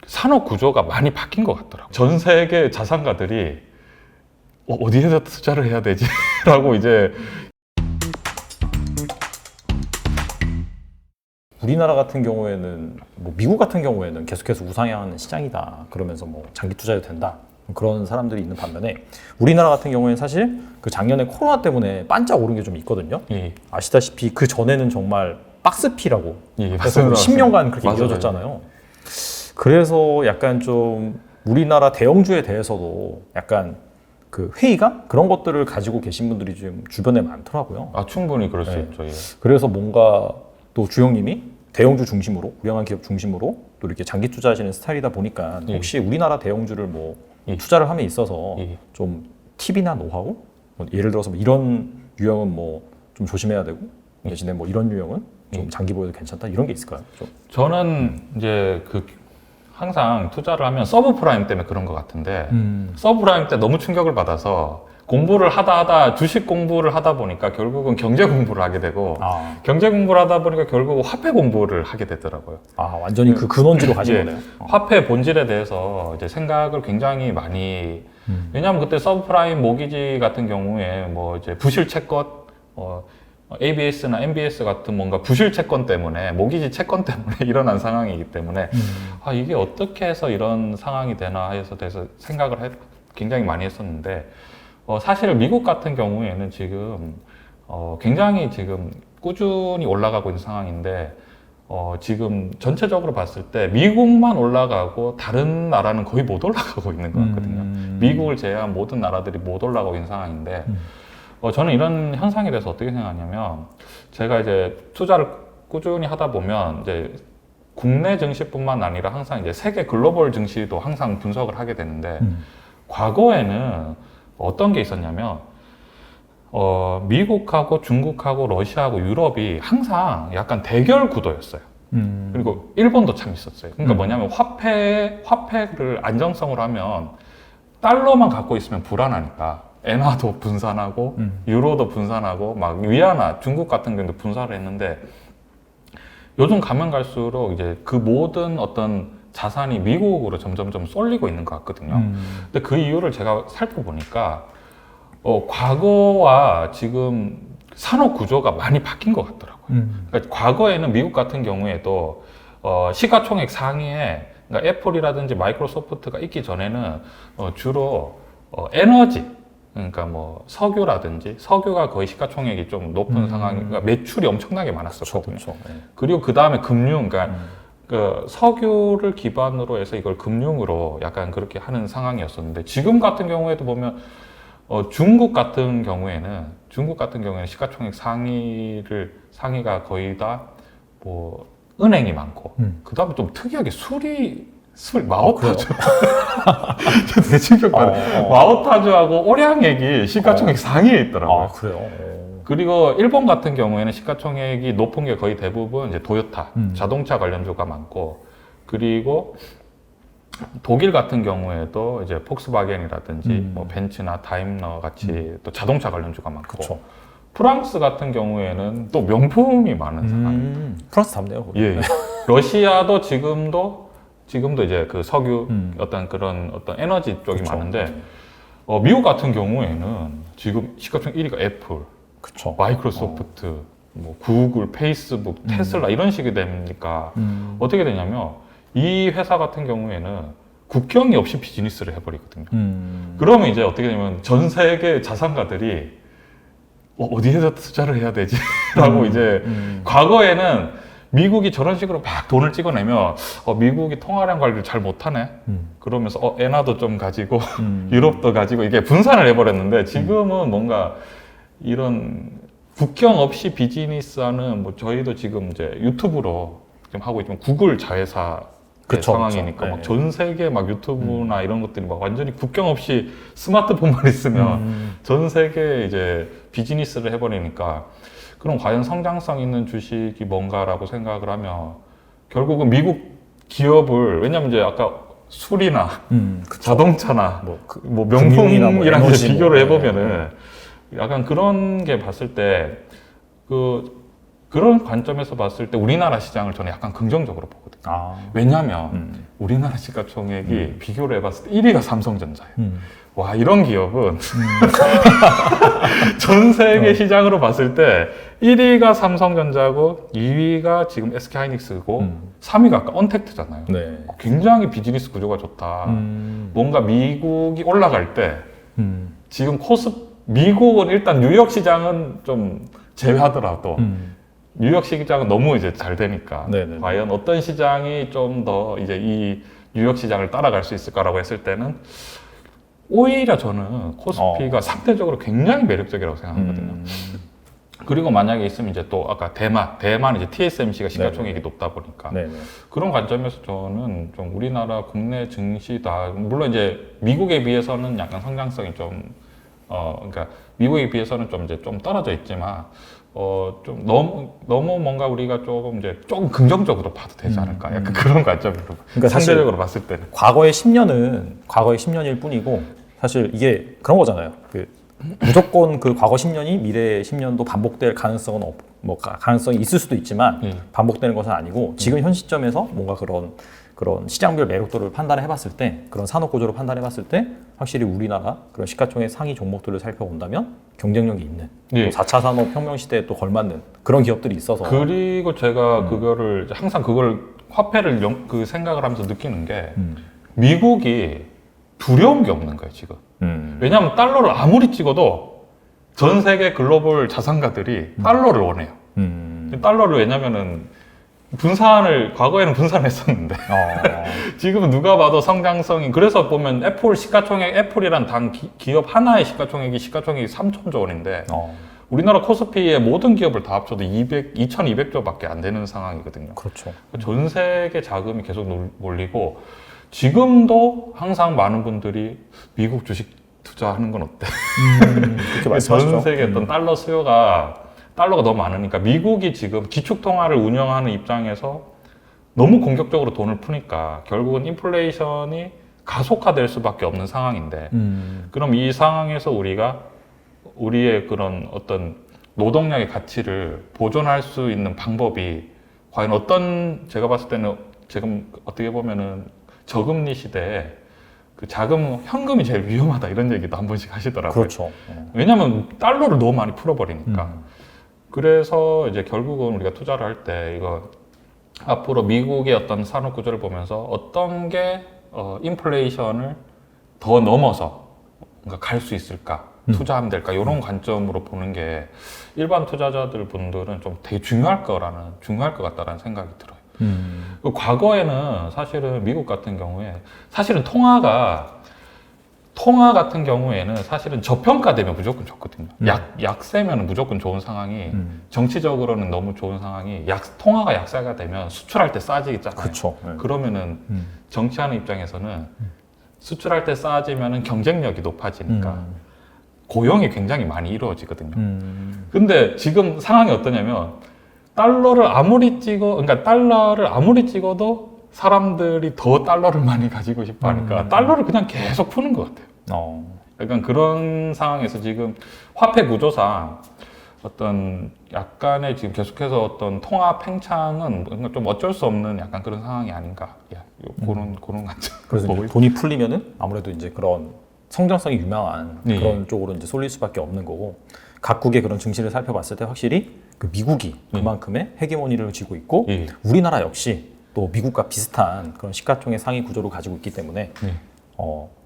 산업 구조가 많이 바뀐 것 같더라고요. 전 세계 자산가들이 어디에다 투자를 해야 되지? 라고 이제 우리나라 같은 경우에는 뭐 미국 같은 경우에는 계속해서 우상향하는 시장이다 그러면서 뭐 장기 투자해도 된다 그런 사람들이 있는 반면에 우리나라 같은 경우에는 사실 그 작년에 코로나 때문에 반짝 오른 게 좀 있거든요. 예. 아시다시피 그 전에는 정말 박스피라고 예, 그래서 맞습니다. 10년간 그렇게 맞아요. 이어졌잖아요. 그래서 약간 좀 우리나라 대형주에 대해서도 약간 그 회의감 그런 것들을 가지고 계신 분들이 좀 주변에 많더라고요. 충분히 그럴 수 네. 있죠. 예. 그래서 뭔가 또 주영님이 대형주 중심으로 우량한 기업 중심으로 또 이렇게 장기 투자하시는 스타일이다 보니까 혹시 우리나라 대형주를 뭐 투자를 함에 있어서 좀 팁이나 노하우 뭐 예를 들어서 뭐 이런 유형은 뭐 좀 조심해야 되고 대신에 뭐 이런 유형은 좀 장기 보여도 괜찮다 이런 게 있을까요? 좀. 저는 이제 항상 투자를 하면 서브프라임 때문에 그런 것 같은데 서브프라임 때 너무 충격을 받아서 공부를 하다 주식 공부를 하다 보니까 결국은 경제 공부를 하게 되고 경제 공부를 하다 보니까 결국 화폐 공부를 하게 되더라고요. 완전히 그 근원지로 가신 예, 거네요. 화폐 본질에 대해서 이제 생각을 굉장히 많이 왜냐하면 그때 서브프라임 모기지 같은 경우에 뭐 이제 부실 채권 ABS나 MBS 같은 뭔가 부실 채권 때문에 모기지 채권 때문에 일어난 상황이기 때문에 이게 어떻게 해서 이런 상황이 되나 해서 생각을 굉장히 많이 했었는데 사실 미국 같은 경우에는 지금 굉장히 지금 꾸준히 올라가고 있는 상황인데 지금 전체적으로 봤을 때 미국만 올라가고 다른 나라는 거의 못 올라가고 있는 것 같거든요. 미국을 제외한 모든 나라들이 못 올라가고 있는 상황인데 저는 이런 현상에 대해서 어떻게 생각하냐면 제가 이제 투자를 꾸준히 하다 보면 이제 국내 증시뿐만 아니라 항상 이제 세계 글로벌 증시도 항상 분석을 하게 되는데 과거에는 어떤 게 있었냐면 미국하고 중국하고 러시아하고 유럽이 항상 약간 대결 구도였어요. 그리고 일본도 참 있었어요. 그러니까 뭐냐면 화폐를 안정성으로 하면 달러만 갖고 있으면 불안하니까 엔화도 분산하고 유로도 분산하고 막 위안화 중국 같은 경우도 분산을 했는데 요즘 가면 갈수록 이제 그 모든 어떤 자산이 미국으로 점점점 쏠리고 있는 것 같거든요. 근데 그 이유를 제가 살펴보니까 과거와 지금 산업 구조가 많이 바뀐 것 같더라고요. 그러니까 과거에는 미국 같은 경우에도 시가총액 상위에 그러니까 애플이라든지 마이크로소프트가 있기 전에는 주로 에너지 그러니까 뭐 석유가 거의 시가총액이 좀 높은 상황, 그러니까 매출이 엄청나게 많았었거든요. 그리고 그 다음에 금융, 그러니까 그 석유를 기반으로 해서 이걸 금융으로 약간 그렇게 하는 상황이었었는데 지금 같은 경우에도 보면 중국 같은 경우에는 시가총액 상위가 거의 다 뭐 은행이 많고 그 다음에 좀 특이하게 마오타주 되게 충격받아요. 마오타주하고 오량액이 시가총액 상위에 있더라고요. 그래요? 그리고 일본 같은 경우에는 시가총액이 높은 게 거의 대부분 이제 도요타, 자동차 관련주가 많고, 그리고 독일 같은 경우에도 이제 폭스바겐이라든지 뭐 벤츠나 다임러 같이 또 자동차 관련주가 많고, 그쵸. 프랑스 같은 경우에는 또 명품이 많은 상황입니다. 프랑스 답네요. 예. 러시아도 지금도 이제 그 석유 어떤 에너지 쪽이 많은데 미국 같은 경우에는 지금 시가총액 1위가 애플, 마이크로소프트, 뭐 구글, 페이스북, 테슬라 이런 식이 되니까 어떻게 되냐면 이 회사 같은 경우에는 국경이 없이 비즈니스를 해버리거든요. 그러면 이제 어떻게 되냐면 전 세계 자산가들이 어디에다 투자를 해야 되지? 라고 이제 과거에는 미국이 저런 식으로 막 돈을 찍어내면 미국이 통화량 관리를 잘 못하네. 그러면서 엔화도 좀 가지고 유럽도 가지고 이게 분산을 해버렸는데 지금은 뭔가 이런 국경 없이 비즈니스하는 뭐 저희도 지금 이제 유튜브로 지금 하고 있지만 구글 자회사 상황이니까 막 전 세계 막 유튜브나 이런 것들이 막 완전히 국경 없이 스마트폰만 있으면 전 세계 이제 비즈니스를 해버리니까 그럼 과연 성장성 있는 주식이 뭔가라고 생각을 하면 결국은 미국 기업을 왜냐면 이제 아까 술이나 자동차나 뭐 명품이랑 비교를 해보면은 약간 그런 게 봤을 때 그런 관점에서 봤을 때 우리나라 시장을 저는 약간 긍정적으로 보거든요. 왜냐하면 우리나라 시가총액이 비교를 해봤을 때 1위가 삼성전자예요. 와, 이런 기업은 전 세계 시장으로 봤을 때 1위가 삼성전자고 2위가 지금 SK하이닉스고 3위가 아까 언택트잖아요. 네. 굉장히 비즈니스 구조가 좋다. 뭔가 미국이 올라갈 때 지금 미국은 일단 뉴욕 시장은 좀 제외하더라도 뉴욕 시장은 너무 이제 잘 되니까 네네. 과연 어떤 시장이 좀 더 이제 이 뉴욕 시장을 따라갈 수 있을까라고 했을 때는 오히려 저는 코스피가 상대적으로 굉장히 매력적이라고 생각하거든요. 그리고 만약에 있으면 이제 또 아까 대만 이제 TSMC가 시가총액이 높다 보니까 네네. 그런 관점에서 저는 좀 우리나라 국내 증시다 물론 이제 미국에 비해서는 약간 성장성이 좀 그러니까 미국에 비해서는 좀 이제 좀 떨어져 있지만 좀 너무 뭔가 우리가 조금 긍정적으로 봐도 되지 않을까 약간 그런 관점으로 그러니까 상대적으로 봤을 때는 과거의 10년일 뿐이고 사실 이게 그런 거잖아요. 무조건 그 과거 10년이 미래 10년도 반복될 가능성은 가능성이 있을 수도 있지만 반복되는 것은 아니고 지금 현 시점에서 뭔가 그런 시장별 매력도를 판단해 봤을 때 그런 산업 구조를 판단해 봤을 때 확실히 우리나라 그런 시가총액 상위 종목들을 살펴본다면 경쟁력이 있는 또 4차 산업혁명 시대에 또 걸맞는 그런 기업들이 있어서 그리고 제가 그거를 항상 그걸 화폐를 생각을 하면서 느끼는 게 미국이 두려운 게 없는 거예요 지금. 왜냐하면 달러를 아무리 찍어도 전 세계 글로벌 자산가들이 달러를 원해요. 달러를 왜냐면은 과거에는 분산했었는데 지금은 누가 봐도 성장성이 그래서 보면 애플이란 단 기업 하나의 시가총액이 3,000조 원인데 우리나라 코스피의 모든 기업을 다 합쳐도 2,200조밖에 안 되는 상황이거든요. 그렇죠. 전 세계 자금이 계속 몰리고 지금도 항상 많은 분들이 미국 주식 투자하는 건 어때? 그렇게 말씀하시죠. 전 세계 어떤 달러가 너무 많으니까 미국이 지금 기축통화를 운영하는 입장에서 너무 공격적으로 돈을 푸니까 결국은 인플레이션이 가속화될 수밖에 없는 상황인데 그럼 이 상황에서 우리의 그런 어떤 노동력의 가치를 보존할 수 있는 방법이 과연 제가 봤을 때는 지금 어떻게 보면은 저금리 시대에 그 현금이 제일 위험하다 이런 얘기도 한 번씩 하시더라고요. 그렇죠. 왜냐하면 달러를 너무 많이 풀어버리니까. 그래서 이제 결국은 우리가 투자를 할 때 이거 앞으로 미국의 어떤 산업 구조를 보면서 어떤 게 인플레이션을 더 넘어서 갈 수 있을까? 투자하면 될까? 이런 관점으로 보는 게 일반 투자자들 분들은 좀 되게 중요할 것 같다라는 생각이 들어요. 과거에는 사실은 미국 같은 경우에 사실은 통화 같은 경우에는 사실은 저평가되면 무조건 좋거든요. 약세면 무조건 좋은 상황이 정치적으로는 너무 좋은 상황이 통화가 약세가 되면 수출할 때 싸지잖아요. 그렇죠. 그러면은 정치하는 입장에서는 수출할 때 싸지면은 경쟁력이 높아지니까 고용이 굉장히 많이 이루어지거든요. 근데 지금 상황이 어떠냐면 달러를 아무리 찍어도 사람들이 더 달러를 많이 가지고 싶어 하니까 달러를 그냥 계속 푸는 것 같아요. 약간 그런 상황에서 지금 화폐 구조상 어떤 약간의 지금 계속해서 어떤 통화 팽창은 뭔가 좀 어쩔 수 없는 약간 그런 상황이 아닌가. 그런 관점. 그래서 이제 돈이 풀리면은 아무래도 이제 그런 성장성이 유망한 그런 쪽으로 이제 쏠릴 수밖에 없는 거고 각국의 그런 증시를 살펴봤을 때 확실히 그 미국이 그만큼의 헤게모니를 쥐고 있고 우리나라 역시 또 미국과 비슷한 그런 시가총액 상위 구조를 가지고 있기 때문에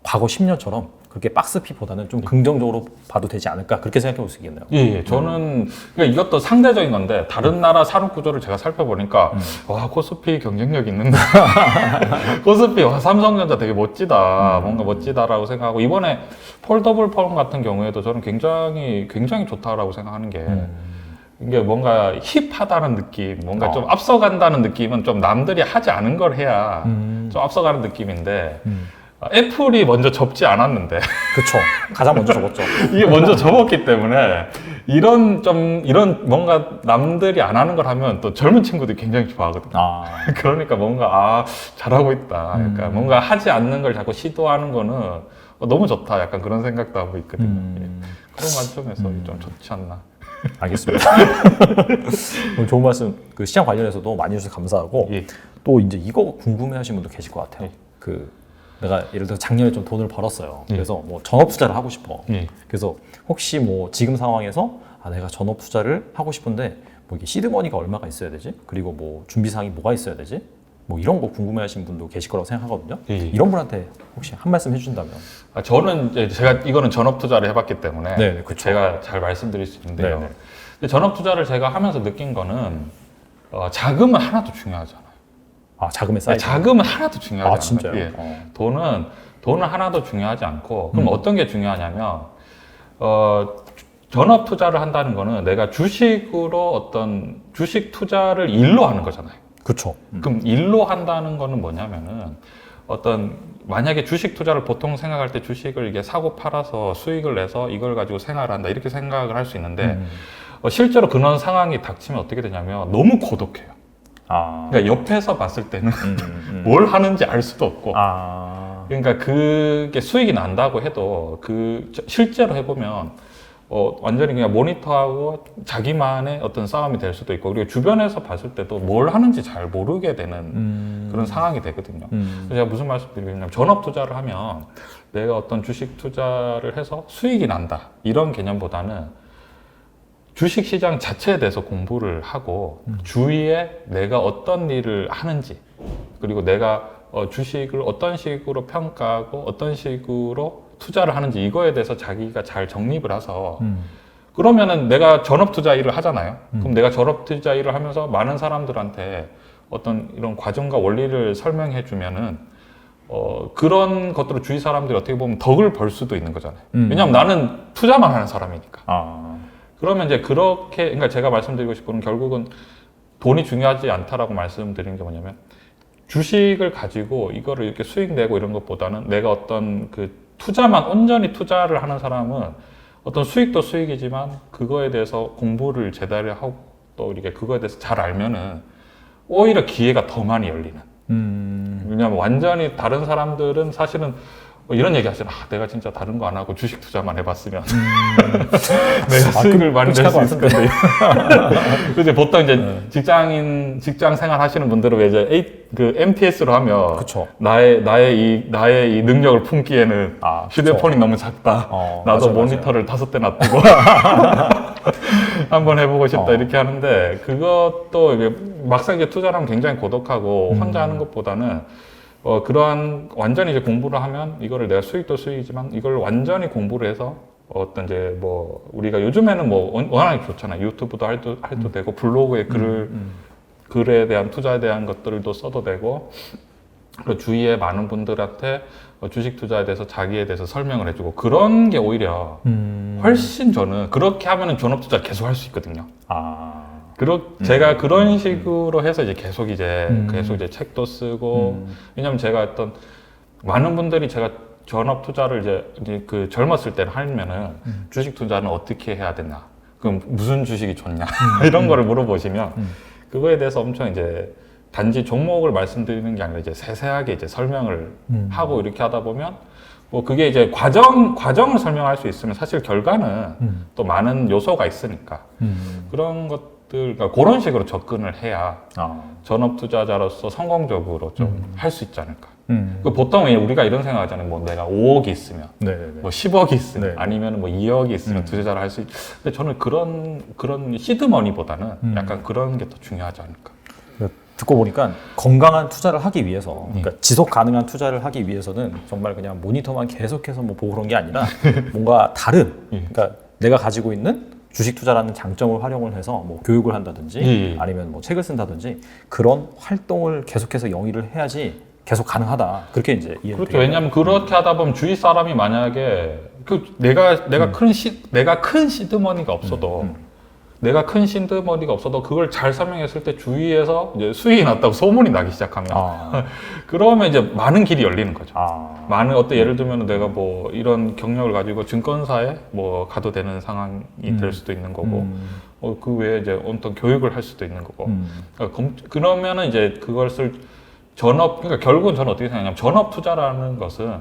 과거 10년처럼 그렇게 박스피보다는 좀 긍정적으로 봐도 되지 않을까 그렇게 생각해 볼 수 있겠네요. 저는 그러니까 이것도 상대적인 건데 다른 나라 산업 구조를 제가 살펴보니까 와 코스피 경쟁력 있는데 코스피 삼성전자 되게 멋지다 뭔가 멋지다라고 생각하고 이번에 폴더블 폰 같은 경우에도 저는 굉장히 좋다라고 생각하는 게 이게 뭔가 힙하다는 느낌, 뭔가 좀 앞서간다는 느낌은 좀 남들이 하지 않은 걸 해야 좀 앞서가는 느낌인데 애플이 먼저 접지 않았는데 그렇죠. 가장 먼저 접었죠. 이게 먼저 접었기 때문에 이런 뭔가 남들이 안 하는 걸 하면 또 젊은 친구들이 굉장히 좋아하거든요. 그러니까 뭔가 잘하고 있다. 그러니까 뭔가 하지 않는 걸 자꾸 시도하는 거는 너무 좋다. 약간 그런 생각도 하고 있거든요. 그런 관점에서 좀 좋지 않나. 알겠습니다. 오늘 좋은 말씀 그 시장 관련해서도 많이 해주셔서 감사하고 예. 또 이제 이거 궁금해하시는 분도 계실 것 같아요. 예. 그 내가 예를 들어 작년에 좀 돈을 벌었어요. 예. 그래서 뭐 전업 투자를 하고 싶어. 예. 그래서 혹시 뭐 지금 상황에서 내가 전업 투자를 하고 싶은데 뭐 이게 시드머니가 얼마가 있어야 되지? 그리고 뭐 준비 사항이 뭐가 있어야 되지? 뭐 이런 거 궁금해하시는 분도 계실 거라고 생각하거든요. 예. 이런 분한테 혹시 한 말씀 해주신다면? 저는 이제 제가 이거는 전업 투자를 해봤기 때문에 네, 그쵸. 제가 잘 말씀드릴 수 있는데요. 네, 네. 근데 전업 투자를 제가 하면서 느낀 거는 자금은 하나도 중요하잖아요. 자금의 사이즈. 자금은 하나도 중요하지 않아요. 진짜요? 예. 돈은 하나도 중요하지 않고 그럼 어떤 게 중요하냐면 전업 투자를 한다는 거는 내가 주식으로 어떤 주식 투자를 일로 하는 거잖아요. 그렇죠. 그럼 일로 한다는 거는 뭐냐면은 만약에 주식 투자를 보통 생각할 때 주식을 이게 사고 팔아서 수익을 내서 이걸 가지고 생활한다 이렇게 생각을 할 수 있는데 실제로 그런 상황이 닥치면 어떻게 되냐면 너무 고독해요. 그러니까 옆에서 봤을 때는 뭘 하는지 알 수도 없고 그러니까 그게 수익이 난다고 해도 실제로 해보면 완전히 그냥 모니터하고 자기만의 어떤 싸움이 될 수도 있고 그리고 주변에서 봤을 때도 뭘 하는지 잘 모르게 되는 그런 상황이 되거든요. 그래서 제가 무슨 말씀드리냐면 전업 투자를 하면 내가 어떤 주식 투자를 해서 수익이 난다 이런 개념보다는 주식 시장 자체에 대해서 공부를 하고 주위에 내가 어떤 일을 하는지 그리고 내가 주식을 어떤 식으로 평가하고 어떤 식으로 투자를 하는지 이거에 대해서 자기가 잘 정립을 해서 그러면은 내가 전업 투자 일을 하잖아요. 그럼 내가 전업 투자 일을 하면서 많은 사람들한테 어떤 이런 과정과 원리를 설명해 주면은 그런 것들을 주위 사람들이 어떻게 보면 덕을 벌 수도 있는 거잖아요. 왜냐하면 나는 투자만 하는 사람이니까. 그러면 이제 그러니까 제가 말씀드리고 싶은 건 결국은 돈이 중요하지 않다라고 말씀드리는 게 뭐냐면 주식을 가지고 이거를 이렇게 수익 내고 이런 것보다는 내가 어떤 온전히 투자를 하는 사람은 어떤 수익도 수익이지만 그거에 대해서 공부를 제대로 하고 또 이렇게 그거에 대해서 잘 알면은 오히려 기회가 더 많이 열리는. 왜냐하면 완전히 다른 사람들은 사실은 이런 얘기 하시잖아. 내가 진짜 다른 거 안 하고 주식 투자만 해봤으면 내가 수익을 많이 낼 수 있을 건데. 그래서 보통 이제 직장 생활 하시는 분들은 왜 이제 MTS로 하면 그쵸. 나의 이 능력을 품기에는 휴대폰이 그쵸. 너무 작다. 나도 맞아요, 모니터를 5대 놔두고 한번 해보고 싶다 이렇게 하는데 그것도 이게 막상 이제 투자를 하면 굉장히 고독하고 혼자 하는 것보다는 그러한 완전히 이제 공부를 하면 이거를 내가 수익도 수익이지만 이걸 완전히 공부를 해서 어떤 이제 뭐 우리가 요즘에는 뭐 워낙 좋잖아요. 유튜브도 할도 되고 블로그에 글에 대한 투자에 대한 것들도 써도 되고 그리고 주위에 많은 분들한테 주식 투자에 대해서 자기에 대해서 설명을 해주고 그런 게 오히려 훨씬 저는 그렇게 하면은 전업 투자 계속 할 수 있거든요. 제가 그런 식으로 해서 이제 계속 이제 책도 쓰고 왜냐면 제가 많은 분들이 제가 전업 투자를 이제 젊었을 때는 하면은 주식 투자는 어떻게 해야 되나 그럼 무슨 주식이 좋냐 이런 거를 물어보시면 그거에 대해서 엄청 이제 단지 종목을 말씀드리는 게 아니라 이제 세세하게 이제 설명을 하고 이렇게 하다 보면 뭐 그게 이제 과정을 설명할 수 있으면 사실 결과는 또 많은 요소가 있으니까 그런 그러니까 그런 식으로 접근을 해야 전업 투자자로서 성공적으로 좀 할 수 있지 않을까. 보통 우리가 이런 생각하잖아요. 뭐 내가 5억이 있으면, 뭐 10억이 있으면, 아니면 뭐 2억이 있으면 투자를 할 수 있. 근데 저는 그런 시드머니보다는 약간 그런 게 더 중요하지 않을까. 듣고 보니까 건강한 투자를 하기 위해서, 그러니까 지속 가능한 투자를 하기 위해서는 정말 그냥 모니터만 계속해서 뭐 보고 그런 게 아니라 뭔가 다른, 그러니까 내가 가지고 있는 주식 투자라는 장점을 활용을 해서 뭐 교육을 한다든지 아니면 뭐 책을 쓴다든지 그런 활동을 계속해서 영위를 해야지 계속 가능하다. 그렇게 이제 이해가 그렇죠. 왜냐하면 그렇게 하다 보면 주위 사람이 만약에 내가 큰 시드머니가 없어도 내가 큰 시드머니가 없어도 그걸 잘 설명했을 때 주위에서 이제 수익이 났다고 소문이 나기 시작하면 그러면 이제 많은 길이 열리는 거죠. 예를 들면 내가 뭐 이런 경력을 가지고 증권사에 뭐 가도 되는 상황이 될 수도 있는 거고 그 외에 이제 어떤 교육을 할 수도 있는 거고 그러면은 이제 그것을 그러니까 결국은 저는 어떻게 생각하냐면 전업 투자라는 것은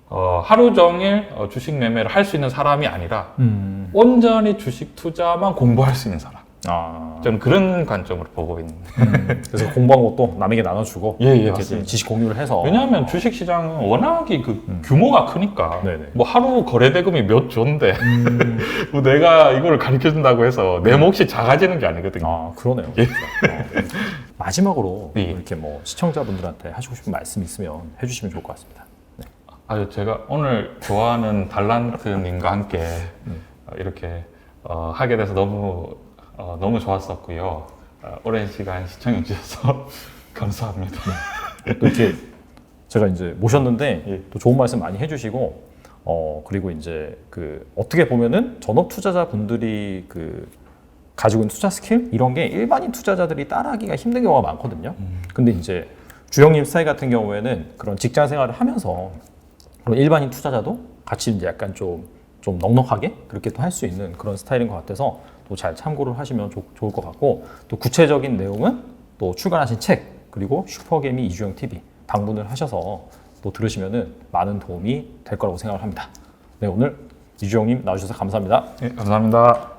하루 종일 주식 매매를 할 수 있는 사람이 아니라 온전히 주식 투자만 공부할 수 있는 사람. 저는 그런 관점으로 보고 있는데. 그래서 공부한 것도 남에게 나눠주고 예, 이렇게 맞습니다. 지식 공유를 해서 왜냐하면 주식 시장은 워낙에 그 규모가 크니까 네네. 뭐 하루 거래 대금이 몇 조인데 뭐 내가 이걸 가르쳐 준다고 해서 내 몫이 작아지는 게 아니거든요. 아 그러네요. 예. 마지막으로 예. 이렇게 뭐 시청자분들한테 하시고 싶은 말씀 있으면 해주시면 좋을 것 같습니다. 제가 오늘 좋아하는 달란트님과 함께 이렇게 하게 돼서 너무 좋았었고요. 오랜 시간 시청해 주셔서 감사합니다. 또 이렇게 제가 이제 모셨는데 예. 또 좋은 말씀 많이 해주시고 그리고 이제 그 어떻게 보면은 전업 투자자분들이 그 가지고 있는 투자 스킬 이런 게 일반인 투자자들이 따라하기가 힘든 경우가 많거든요. 근데 이제 주영님 스타일 같은 경우에는 그런 직장 생활을 하면서 그런 일반인 투자자도 같이 이제 약간 좀 넉넉하게 그렇게 또 할 수 있는 그런 스타일인 것 같아서 또 잘 참고를 하시면 좋을 것 같고 또 구체적인 내용은 또 출간하신 책 그리고 슈퍼개미 이주영 TV 방문을 하셔서 또 들으시면은 많은 도움이 될 거라고 생각을 합니다. 네, 오늘 이주영님 나와주셔서 감사합니다. 네, 감사합니다.